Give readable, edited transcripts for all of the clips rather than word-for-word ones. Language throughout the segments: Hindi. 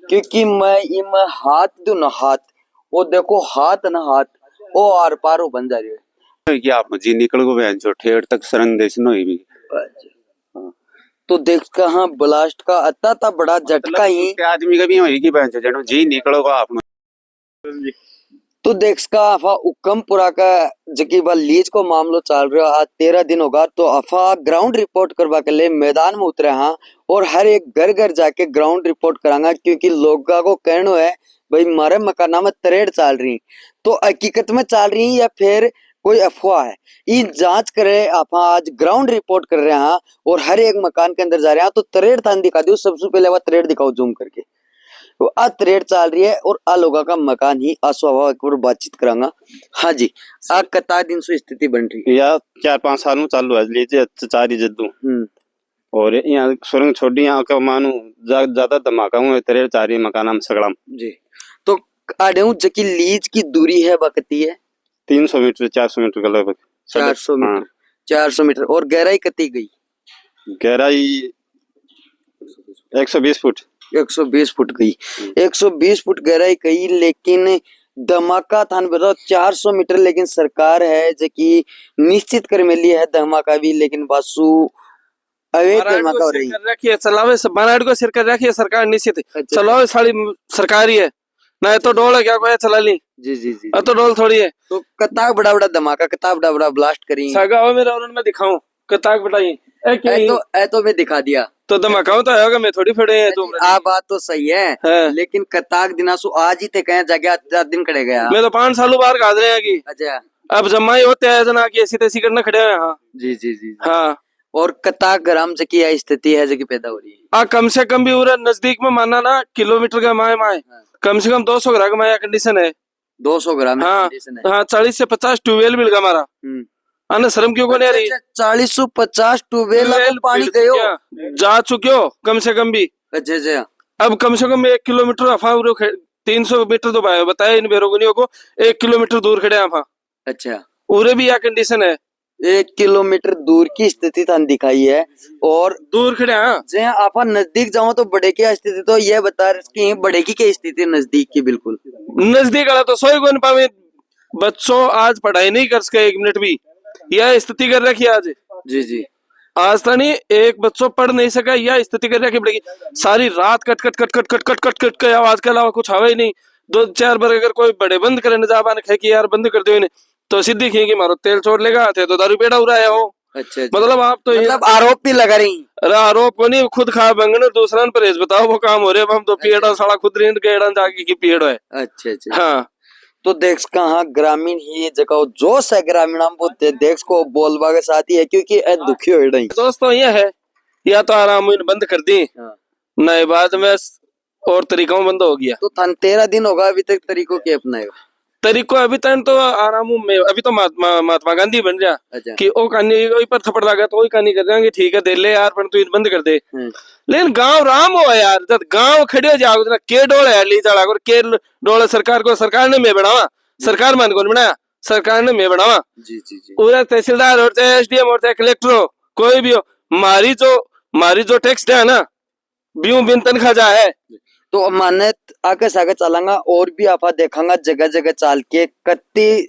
क्योंकि मैं इम हाथ दू ना हाथ, वो देखो हाथ ना हाथ, वो आर पार वो बन जा रही है कि आप जी निकल गो बहन जो ठेठ तक सरंग देश नो भी। तो देख कहाँ ब्लास्ट का अता था बड़ा झटका ही आदमी का भी होगी बहन जो जनो जी निकलो को आप। तो देख का अफा उकमपुरा का जकी बाल लीज को मामलो चल रहा आज 13 दिन होगा। तो अफा ग्राउंड रिपोर्ट करवा के लिए मैदान में उतरे हाँ, और हर एक घर घर जाके ग्राउंड रिपोर्ट करांगा, क्योंकि लोगों को कहना है भाई मारे मकाना में तरेड़ चल रही, तो हकीकत में चल रही या फिर कोई अफवाह है, ये जांच करे। आप आज ग्राउंड रिपोर्ट कर रहे हैं और हर एक मकान के अंदर जा रहे हैं। तो तरेड़ थान दिखा दो, सबसे पहले वह तरेड़ दिखाओ जूम करके। तो आ तरेड़ चल रही है और आ लोगों का मकान ही अस्वाभाविक और बातचीत करांगा। हाँ जी, आ कता दिन से स्थिति बन रही है या 4-5 साल में चालू है लीजिए चारी जद्दू। और यहाँ सुरंग छोड़ी यहाँ का मानू ज्यादा धमाका हुआ तेरे चारी मकान हम सगड़ा जी। तो आड़े जकी लीज की दूरी है बकती है 300 मीटर 400 मीटर का लगभग 400 मीटर। 400 मीटर और गहराई कती गई? गहराई 120 फुट 120 फुट गई। 120 फुट गहराई गई, लेकिन धमाका थान बताओ 400 मीटर, लेकिन सरकार है जकी निश्चित कर मिली है धमाका भी, लेकिन बासु अवैध धमाका हो रही है। चलावे बनाड़ को सिर कर रखी है सरकार निश्चित। अच्छा। चलावे साड़ी सरकारी है ना, तो डोल है क्या कोई चला ली। जी जी जी, तो डोल थोड़ी है। तो कता बड़ा बड़ा धमाका, कता बड़ा बड़ा ब्लास्ट करी सगाओ मेरा और मैं दिखाऊं कता बताइए तो मैं दिखा दिया तो धमाका तो आएगा, मैं थोड़ी फड़े हैं तुम। आ बात तो सही है, लेकिन कताक दिनासु आज ही थे कहे जगह 4 दिन खड़े गया। मैं तो 5 सालों बाहर काट रहे हैं की। अच्छा, अब जमा ही होते हैं जना की ऐसी तैसी करना खड़े हैं यहाँ। जी जी जी हाँ। और कताक ग्राम जकी स्थिति है जकी पैदा हो रही है कम से कम भी पूरा नजदीक में माना ना किलोमीटर का माए कम से कम 200 ग्राम का माया कंडीशन है। 200 ग्राम हाँ 40 से 50 ट्यूबवेल मिल गया हमारा। आना शर्म क्यों को नहीं आ रही? 40 से 50 ट्यूबवेल पानी गयो जा चुके हो कम से कम भी। अच्छा, अब कम से कम 1 किलोमीटर अफा 300 मीटर तो बताया इन बेरोगनियों को 1 किलोमीटर दूर खड़े अफा। अच्छा, उरे भी यह कंडीशन है 1 किलोमीटर दूर की स्थिति थान दिखाई है और दूर खड़े जे आप नजदीक जाओ तो बड़े की स्थिति, तो यह बता रहे बड़े की क्या स्थिति नजदीक की? बिल्कुल नजदीक वाला तो सोई गुण पावे बच्चों आज पढ़ाई नहीं कर सके 1 मिनट भी, यह स्थिति कर रखी आज। जी जी, आज तो नहीं एक बच्चों पढ़ नहीं सका, यह स्थिति कर रखी पड़ेगी। सारी रात cut cut cut cut cut cut cut cut के आवाज के अलावा कुछ हवा ही नहीं। 2-4 बार अगर कोई बड़े बंद करे न जाबान खे कि यार बंद कर दो इन्हें, तो सीधी खे कि मारो तेल छोड़ लेगा थे तो दारू पेड़ा उड़ाया हो। अच्छा, मतलब आप तो मतलब आरोप भी लगा रही। अरे आरोप नहीं, खुद खा बंगन दूसरा परहेज बताओ वो काम हो रहे। हम तो पेड़ा साला खुद रेंद के जाके की पेड़ है। अच्छा हाँ, तो देख कहाँ ग्रामीण ही जगह जोश है ग्रामीण वो देख को बोलबा के साथ ही है, क्योंकि दुखी हो रही दोस्तों ये है या तो आराम बंद कर दी नए बाद में और तरीकों में बंद हो गया। तो 13 दिन होगा अभी तक तरीकों के अपनाएगा तरीको अभी तक तो आराम में अभी तो महात्मा गांधी बन जा। अच्छा। कि ओ कहानी पर थप्पड़ लगा तो वही कहानी कर रहे ठीक है दे ले यार पर तू बंद कर दे। लेकिन गांव राम हो यार, जब गांव खड़े हो जाओ के डोल है ली चढ़ा के डोल सरकार को, सरकार ने मैं बढ़ावा, सरकार मान कौन बनाया, सरकार ने मैं बढ़ावा। जी जी जी, पूरा तहसीलदार और चाहे एसडीएम और चाहे कलेक्टर हो कोई भी हो, मारी जो टैक्स है ना ब्यू बिन तनखा जा है। तो माने आगे से आगे चलांगा और भी आपा देखांगा जगह जगह चाल के कत्ती,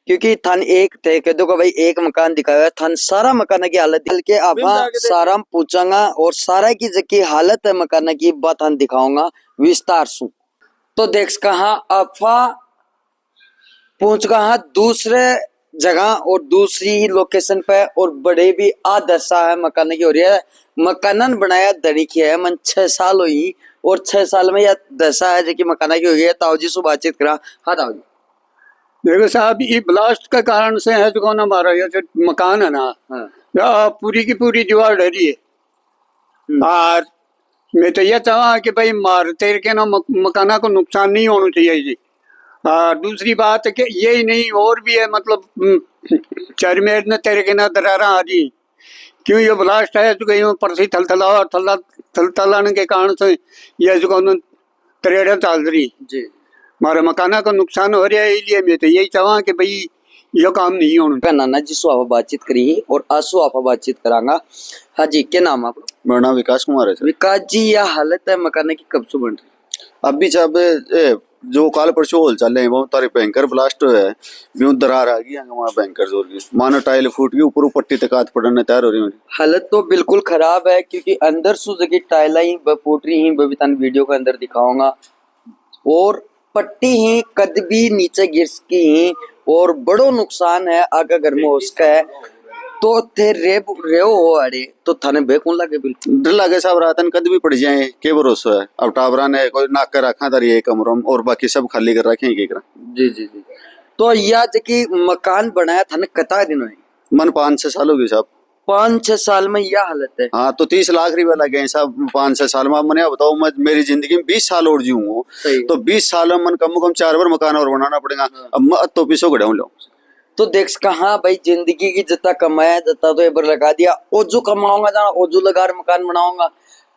क्योंकि थान एक थे कह दो भाई एक मकान दिखाया थान सारा मकान की हालत दिल के आपा सारा पूछांगा और सारा की जकी हालत है मकान की बात थान दिखाऊंगा विस्तार से। तो देख कहा आपा पहुंच गया दूसरे जगह और दूसरी लोकेशन पे, और बड़े भी आदशा है मकान की हो रही है। मकान बनाया धनिक है मन 6 साल हुई और 6 साल में यह दशा है जो मकाना की हुई है। ताऊजी से बातचीत करा। हाँ ताऊजी, देखो साहब ये ब्लास्ट का कारण से है जो ना हमारा ये जो मकान है ना, हाँ। पूरी की पूरी दीवार डरी है। और मैं तो यह चाहा कि भाई मार तेर के ना मकाना को नुकसान नहीं होना चाहिए जी। दूसरी बात है कि ये ही नहीं और भी है, मतलब चरमेर ने तेरे के ना दरारा आ जी क्यों ये ब्लास्ट है जो कहीं परसी थलथलाने के कारण से ये जो तरेड़ा चल रही जी हमारे मकाना का नुकसान हो रहा है। इसलिए मैं तो यही चाहूँ कि भाई ये काम नहीं होना। नाना जी से आप बातचीत करी और आसू आप बातचीत करांगा। हाँ जी, क्या नाम आप? मेरा नाम विकास कुमार है सर। विकास जी, यह हालत है मकान की कब से बन रही? अभी जब जो काल परसों होल चल रहे हैं वो तारे भयंकर ब्लास्ट है भी दरार आ गई है वहाँ भयंकर जोर की मानो टाइल फूट गई ऊपर पट्टी तक हाथ पड़ने तैयार हो रही है। हालत तो बिल्कुल खराब है क्योंकि अंदर सुज की टाइला ही फूट रही ही बबी तन वीडियो के अंदर दिखाऊंगा और पट्टी ही कद भी नीचे गिर सकी ही और बड़ो नुकसान है आगे घर में उसका है तो थे रेव हो अरे तो थाने बेकून लगे बिल्कुल डर लगे साहब रातन कद भी पड़ जाए के भरोसा है अब टावरा ने कोई नाक कर रखा था ये कमरों में और बाकी सब खाली कर रखे हैं क्या जी जी जी तो यह जकी मकान बनाया थाने कता दिन हुए मन 5-6 साल हो गए साहब 5-6 साल में यह हालत है। हाँ तो 30 लाख रुपया लगे हैं साहब 5-6 साल में। मैंने बताओ मैं मेरी जिंदगी में 20 साल और जीऊँ तो 20 साल में मन कम से कम 4 बार मकान और बनाना पड़ेगा। अब मैं तो पीछे खड़े हूँ तो देख कहाँ भाई जिंदगी की जितना कमाया जितना तो एबर लगा दिया ओजू कमाऊंगा जाना ओजू लगा मकान बनाऊंगा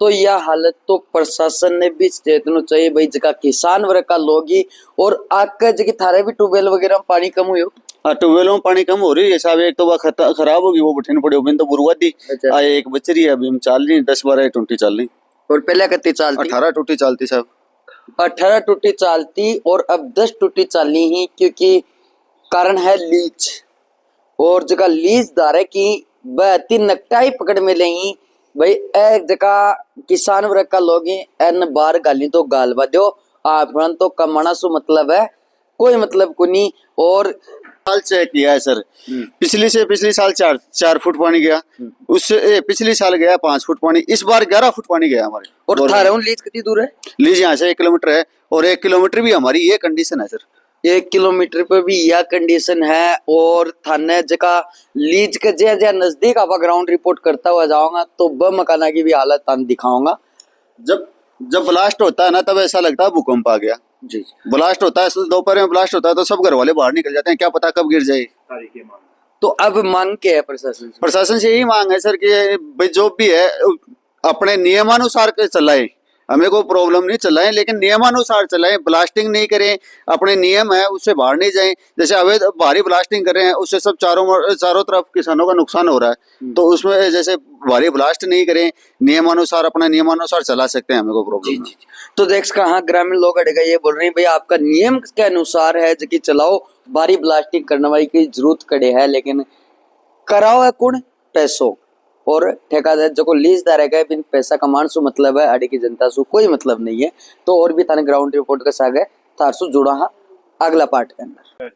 तो यह हालत तो प्रशासन ने भी चेतना चाहिए भाई जगह किसान वर्ग का लोग ही और आग जगह थारे भी ट्यूबवेल वगैरह में पानी कम हुई हो ट्यूबवेलों में पानी कम हो रही है साहब। एक तो वह खराब होगी वो बठने पड़े तो बुरवा दी एक बच रही है अभी हम चल रही 10-12 टूटी चल रही और पहले कितनी चलती 18 टूटी चलती साहब 18 टूटी चलती और अब 10 टूटी चलनी ही क्योंकि कारण है लीच और जगह लीज दारे की बहती नकटाई पकड़ में नहीं भाई एक जगह किसान वर्ग का लोग एन बार गाली तो गालवा दो आप तो कमाना सु मतलब है कोई मतलब को नहीं। और साल चेक किया है सर पिछली साल 4 फुट पानी गया उससे पिछली साल गया 5 फुट पानी इस बार 11 फुट पानी गया हमारे। और थारा लीज कितनी दूर है लीज यहाँ से 1 किलोमीटर है और 1 किलोमीटर भी हमारी ये कंडीशन है सर 1 किलोमीटर पे भी यह कंडीशन है। और थाने जगह लीज के जे नजदीक आप ग्राउंड रिपोर्ट करता हुआ जाऊंगा तो ब मकाना की भी हालत तान दिखाऊंगा। जब ब्लास्ट होता है ना तब ऐसा लगता है भूकंप आ गया जी ब्लास्ट होता है दोपहर में ब्लास्ट होता है तो सब घर वाले बाहर निकल जाते हैं क्या पता कब गिर जाए। तो अब मांग क्या है प्रशासन से यही मांग है सर कि भाई जो भी है अपने नियमानुसार के चलाए हमें कोई प्रॉब्लम नहीं चलाएं लेकिन नियमानुसार चलाएं ब्लास्टिंग नहीं करें अपने नियम है उससे बाहर नहीं जाएं। जैसे अवैध भारी ब्लास्टिंग कर रहे हैं उससे सब चारों तरफ किसानों का नुकसान हो रहा है तो उसमें जैसे भारी ब्लास्ट नहीं करें नियमानुसार अपना नियमानुसार चला सकते हैं हमें कोई प्रॉब्लम नहीं। तो देख कहाँ ग्रामीण लोग अड़ेगा ये बोल रहे हैं भाई आपका नियम के अनुसार है जो कि चलाओ भारी ब्लास्टिंग करने वाली की जरूरत कड़े है लेकिन कराओ है कौन पैसों और ठेकेदार जो को लीजदार है बिन पैसा कमान सु मतलब है आड़े की जनता सु कोई मतलब नहीं है। तो और भी थाने ग्राउंड रिपोर्ट के साथ थार सु जुड़ा हा अगला पार्ट के अंदर।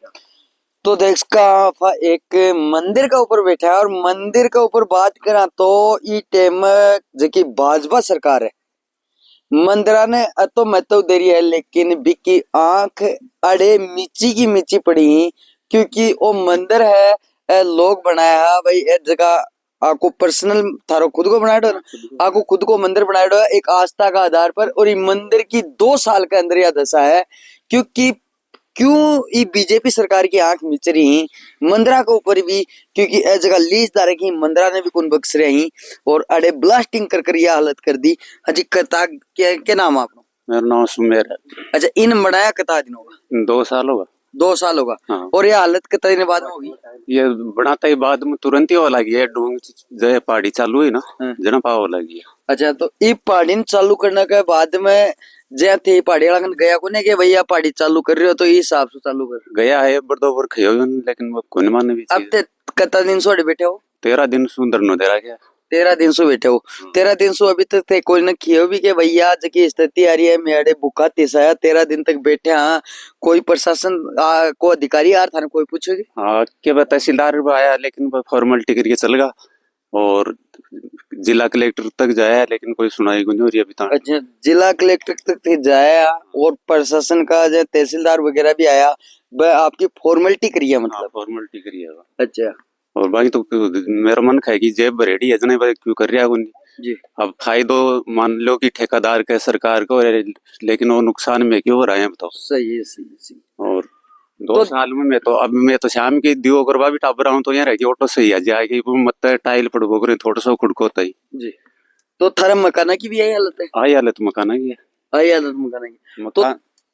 तो देख का एक मंदिर के ऊपर बैठा है और मंदिर के ऊपर बात करा तो ई टेम जो भाजपा सरकार है मंदिरा ने तो महत्व दे रही है लेकिन बिकी आंख अड़े मीची की मीची पड़ी क्योंकि वो मंदिर है लोग बनाया है भाई एक जगह आपको पर्सनल थारो खुद को बनाया आपको खुद को मंदिर बनाया है एक आस्था का आधार पर और ये मंदिर की 2 साल के अंदर यह दशा है क्योंकि क्यों ये बीजेपी सरकार की आंख मिच रही मंदिरा के ऊपर भी क्योंकि ए जगह लीजदार की मंदिरा ने भी कौन बख्श रही और अड़े ब्लास्टिंग कर यह हालत कर दी। अजी कता क्या नाम आप मेरा नाम सुमेर है। अच्छा इन बनाया कता दिन होगा 2 साल होगा 2 साल होगा। हाँ। और यह हालत कितने दिन बाद में होगी ये बनाता ही बाद में तुरंत ही हो लगी है डूंग जय पहाड़ी चालू है ना जना पाव लगी है। अच्छा तो ये पहाड़ी चालू करने के बाद में जय थे पहाड़ी वाला गया को नहीं कि भैया पहाड़ी चालू कर रहे हो तो इस हिसाब से चालू कर गया है बरदोबर खयो लेकिन वो कौन माने भी अब कितना दिन से बैठे हो 13 दिन सुंदर नो दे रहा क्या 13 दिन से बैठे हो 13 दिन से अभी तक कोई न खियो भी के भैया की स्थिति आ रही है मेरे भूखा तिसाया 13 दिन तक बैठे हाँ कोई प्रशासन को अधिकारी यार था कोई पूछेगी हाँ क्या तहसीलदार आया लेकिन फॉर्मेलिटी करके चल गया और जिला कलेक्टर तक जाया लेकिन कोई सुनाई नहीं हो रही अभी तक। अच्छा जिला कलेक्टर तक जाया और प्रशासन का जो तहसीलदार वगैरह भी आया वह आपकी फॉर्मेलिटी करी है मतलब फॉर्मेलिटी करी है। अच्छा और बाकी तो मेरा मन खाएगी जेब भरेड़ी है जने क्यों कर रहा जी। अब फायदो मान लो कि ठेकेदार का सरकार को लेकिन वो नुकसान में क्यों हो रहा है बताओ। सही है और 2 साल में मैं तो शाम की दियो करवा भी टाबर हूँ तो यहाँ रह ऑटो सही आ जाएगी मत टाइल पड़ो करे थोड़ा सा खुड़को होता ही जी। तो थारा मकाना की भी यही हालत है आई हालत मकाना की आई हालत मकाना की तो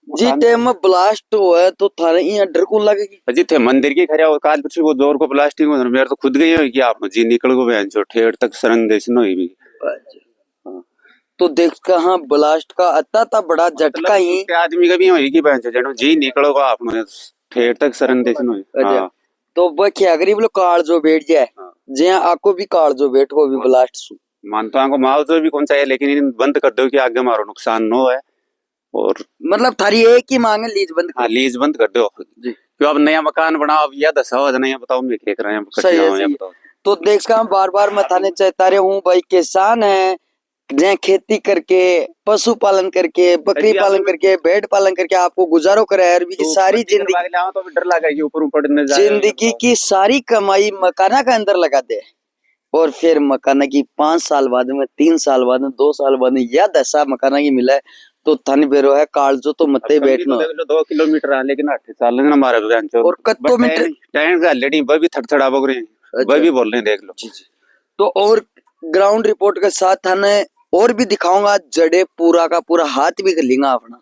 जी टाइम में ब्लास्ट हुआ है तो थारे यहाँ डर कौन लगेगी अजी थे मंदिर की खरिया काल पीछे वो जोर को ब्लास्टिंग हो मेरे तो खुद गई है कि आप जी निकल गो बहन जो ठेठ तक सरन देश न हुई भी। तो देख कहाँ ब्लास्ट का अत्ता था बड़ा झटका ही आदमी का भी होगी बहन जनो जी निकलोगा आपने ठेर तक सरन देसन अच्छा तो वह क्या गरीब लोग काल जो बैठ जाए जे आपको भी काल जो बैठ को भी ब्लास्ट सु मानता हूँ मुआवजा भी कौन सा है लेकिन इन बंद कर दो कि आगे मारो नुकसान न हो है और मतलब थारी एक ही मांग है लीज बंद हाँ लीज बंद कर दो क्यों अब नया मकान बनाओ अब या 10,000 नया बताओ मैं क्या कर रहे हैं सही है, सही है। तो देख का बार बार मथाने चाहता रहे हूँ भाई किसान है जहाँ खेती करके पशु पालन करके बकरी पालन करके भेड़ पालन करके आपको गुजारो करे यार भी तो सारी जिंदगी तो डर लगा कि ऊपर ऊपर जिंदगी की सारी कमाई मकाना का अंदर लगा दे और फिर मकाना की 5 साल बाद में 3 साल बाद में 2 साल बाद में या 10 साल मकाना की मिला है तो थन बेरो है कालजो तो मत बैठना 2 किलोमीटर है लेकिन 8 साल ना मारे और कत्तो मीटर टाइम का लेडी वह भी थड़थड़ा बग रहे हैं वह भी बोल रहे हैं देख लो तो और ग्राउंड रिपोर्ट के साथ हमें और भी दिखाऊंगा जड़े पूरा का पूरा हाथ भी कर लेंगा अपना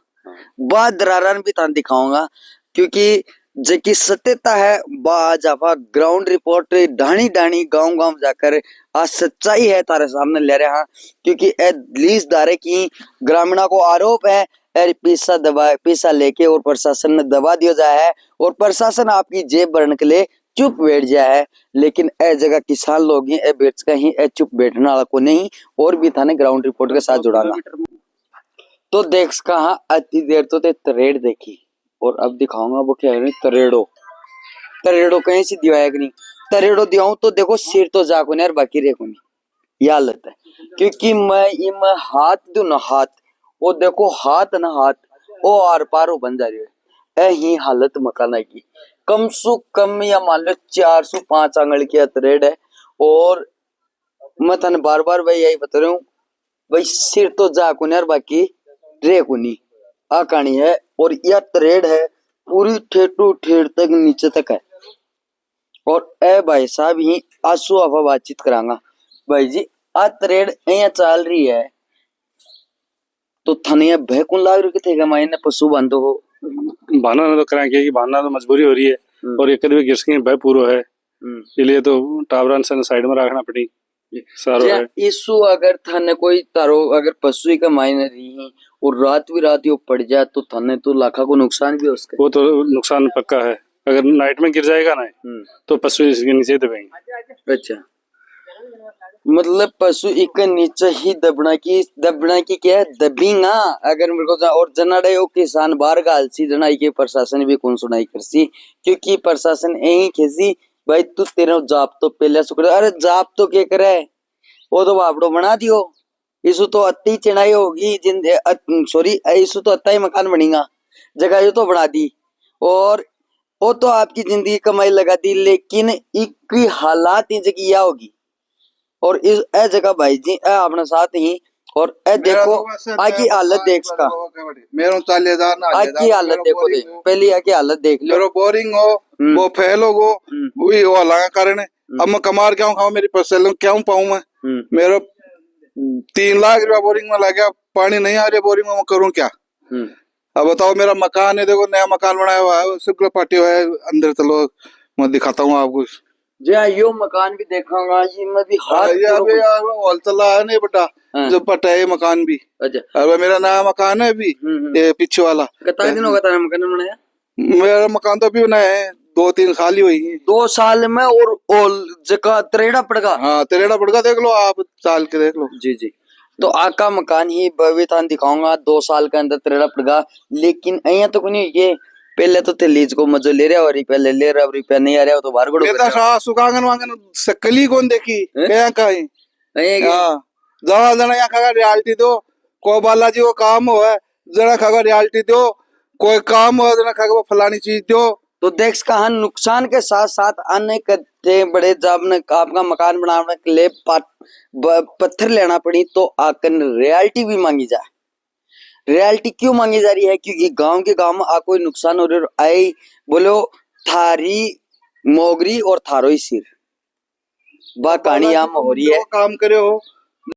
बाद दरारन भी थान दिखाऊंगा क्योंकि जेकी सत्यता है बाज आपा ग्राउंड रिपोर्ट ढाणी ढाणी गांव गांव जाकर आज सच्चाई है तारे सामने ले रहे हैं क्योंकि लीज दारे की ग्रामीणों को आरोप है पैसा लेके और प्रशासन ने दबा दिया जाए है और प्रशासन आपकी जेब भरने के लिए चुप बैठ जाए है लेकिन ए जगह किसान लोग हैं ए बैठ का ही ए चुप बैठने वाला को नहीं और भी थाने ग्राउंड रिपोर्ट के साथ जुड़ाना तो देख कहा अति देर तो ते तरेड़ देखी और अब दिखाऊंगा वो क्या है तरेड़ो कहीं से दिवाया कि नहीं तरेड़ो दिखाऊं तो देखो सिर तो जाको नहीं यार बाकी रेको नहीं यह हालत है क्योंकि मैं हाथ दू ना हाथ वो देखो हाथ ना हाथ वो आर पार बन जा रही है यही हालत मकाना की कम सु कम या मान लो 405 आंगल की तरेड़ है और मैं थाने बार बार भाई यही बता रहा हूँ भाई सिर तो जाको नहीं यार बाकी रेको नहीं आ कहानी है और यह तरेड़ है पूरी ठेठू ठेठ तक नीचे तक है और ए भाई साहब ही आंसू आफा बातचीत करांगा भाई जी आ तरेड़ यहाँ चल रही है तो थनिया भयकुन लाग रही थे मायने पशु बांधो हो भाना तो कराएंगे कि भाना तो मजबूरी हो रही है और एक कदम गिरसकी भय पूरो है इसलिए तो टावरन से साइड में रखना पड़ी सारो है इशू अगर थाने कोई तारो अगर पशु का मायने रही और रात भी रात पड़ जाए तो थाने तो लाखा को नुकसान भी उसका वो तो नुकसान पक्का है अगर नाइट में गिर जाएगा ना तो पशु इसके नीचे दबेंगे अच्छा मतलब पशु एक नीचे ही दबना की क्या है दबींगा अगर मेरे को और जनाड़े वो किसान बाहर गालसी जनाई के प्रशासन भी कौन सुनाई करसी क्योंकि प्रशासन यही खेसी भाई तू तेरा जाप तो पहले शुक्र अरे जाप तो क्या करे वो तो बापड़ो बना दियो इसु तो अत्ती चिनाई होगी सॉरी इसु तो अत्ता ही मकान बनेगा जगह ये तो बना दी और वो तो आपकी जिंदगी कमाई लगा दी लेकिन एक हालात ही जगह होगी और इस ए जगह भाई जी ए अपने साथ ही और ए देखो आगे हालत देख सका आगे हालत देखो दे पहली आगे हालत देख लो मेरो बोरिंग हो वो फैलो हो वही वो लगा कारण अब मैं कमार क्या खाऊं मेरी फसल क्या पाऊं मैं मेरा 3 लाख रुपया बोरिंग में लगा पानी नहीं आ रहा बोरिंग में मैं करूं क्या अब बताओ मेरा मकान है देखो नया मकान बनाया हुआ है शुक्र पाटी हुआ है अंदर चलो मैं दिखाता हूँ आपको जी हाँ यो मकान भी देखूंगा ये मैं भी हाथ हॉल चला है नहीं बेटा जो पटा है मकान भी अच्छा अब मेरा नया मकान है अभी ये पीछे वाला कितना दिन होगा तेरा मकान बनाया मेरा मकान तो अभी बनाया है 2-3 साल ही हुई है 2 साल में और जगह तरेड़ा पड़गा हाँ तरेड़ा पड़गा देख लो आप साल के देख लो जी जी तो आका मकान ही भवितान दिखाऊंगा 2 साल के अंदर तरेड़ा पड़गा लेकिन यहाँ तो नहीं ये पहले तो लीज को मजो ले रहा और पहले ले रहा रुपया नहीं आ रहा तो बाहर गड़ो सुकांगन वांगन सकली कौन देखी क्या कहीं जरा जना यहाँ खागा रियलिटी दो कोई बालाजी को काम हो है जना खागा रियलिटी दो कोई काम हो जना खागा फलानी चीज दो तो देख कहा नुकसान के साथ साथ अन्य करते बड़े जब ने आपका मकान बनाने के लिए पत्थर लेना पड़ी तो आकर रियलिटी भी मांगी जाए रियलिटी क्यों मांगी जा रही है क्योंकि गांव में आ कोई नुकसान हो रहा आई बोलो थारी मोगरी और थारो ही सिर बा कहानी यहाँ हो रही है काम करे हो